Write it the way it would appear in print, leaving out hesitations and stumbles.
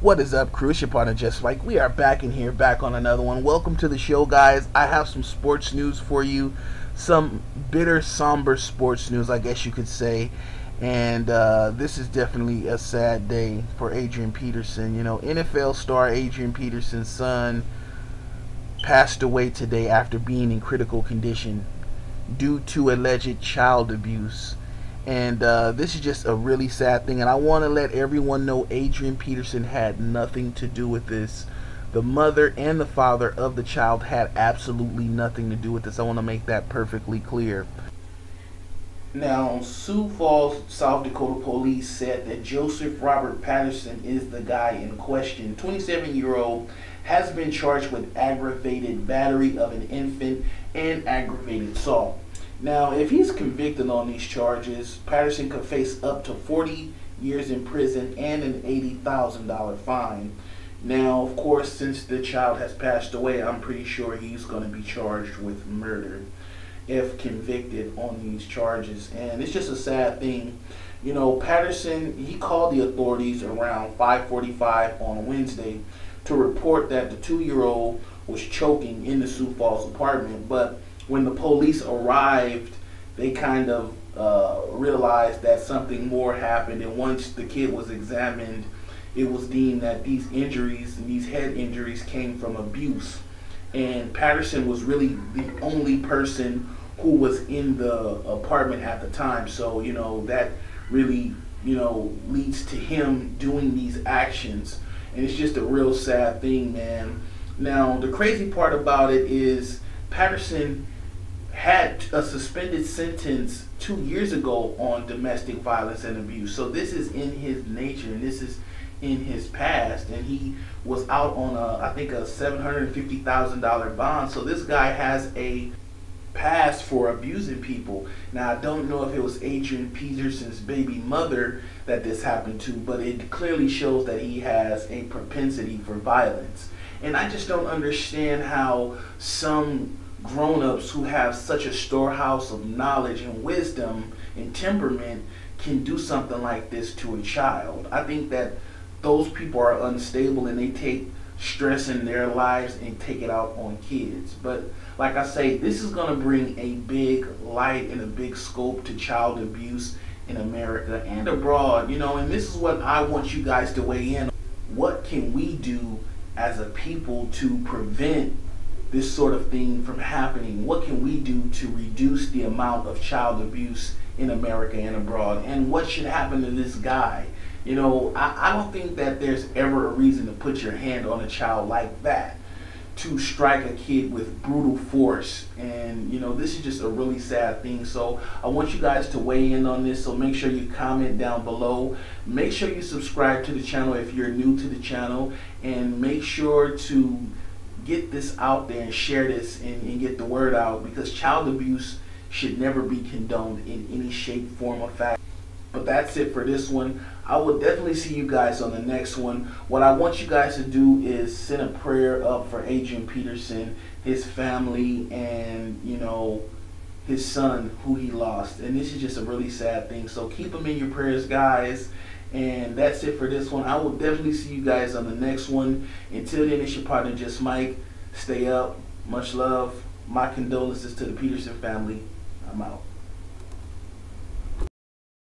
What is up, crew? It's your partner, Just Mike. We are back in here, back on another one. Welcome to the show, guys. I have some sports news for you. Some bitter, somber sports news, I guess you could say. And this is definitely a sad day for Adrian Peterson. You know, NFL star Adrian Peterson's son passed away today after being in critical condition due to alleged child abuse. And this is just a really sad thing, and I want to let everyone know Adrian Peterson had nothing to do with this. The mother and the father of the child had absolutely nothing to do with this. I want to make that perfectly clear. Now, Sioux Falls, South Dakota police said that Joseph Robert Patterson is the guy in question. 27-year-old has been charged with aggravated battery of an infant and aggravated assault. Now, if he's convicted on these charges, Patterson could face up to 40 years in prison and an $80,000 fine. Now, of course, since the child has passed away, I'm pretty sure he's going to be charged with murder if convicted on these charges. And it's just a sad thing. You know, Patterson, he called the authorities around 5:45 on Wednesday to report that the 2-year-old was choking in the Sioux Falls apartment, but when the police arrived, they kind of realized that something more happened, and once the kid was examined, it was deemed that these injuries, these head injuries, came from abuse. And Patterson was really the only person who was in the apartment at the time, so you know that really, you know, leads to him doing these actions, and it's just a real sad thing, man. Now, the crazy part about it is Patterson had a suspended sentence 2 years ago on domestic violence and abuse. So this is in his nature, and this is in his past. And he was out on I think a $750,000 bond. So this guy has a past for abusing people. Now, I don't know if it was Adrian Peterson's baby mother that this happened to, but it clearly shows that he has a propensity for violence. And I just don't understand how some grown-ups who have such a storehouse of knowledge and wisdom and temperament can do something like this to a child. I think that those people are unstable, and they take stress in their lives and take it out on kids. But like I say, this is going to bring a big light and a big scope to child abuse in America and abroad, you know, and this is what I want you guys to weigh in. What can we do as a people to prevent this sort of thing from happening? What can we do to reduce the amount of child abuse in America and abroad? And what should happen to this guy? You know, I don't think that there's ever a reason to put your hand on a child like that, to strike a kid with brutal force. And you know, this is just a really sad thing. So I want you guys to weigh in on this, so make sure you comment down below. Make sure you subscribe to the channel if you're new to the channel, and make sure to get this out there and share this and get the word out, because child abuse should never be condoned in any shape, form, or fashion. But that's it for this one. I will definitely see you guys on the next one. What I want you guys to do is send a prayer up for Adrian Peterson, his family, and you know, his son who he lost. And this is just a really sad thing, so keep him in your prayers, guys. And that's it for this one. I will definitely see you guys on the next one. Until then, it's your partner, Just Mike. Stay up. Much love. My condolences to the Peterson family. I'm out.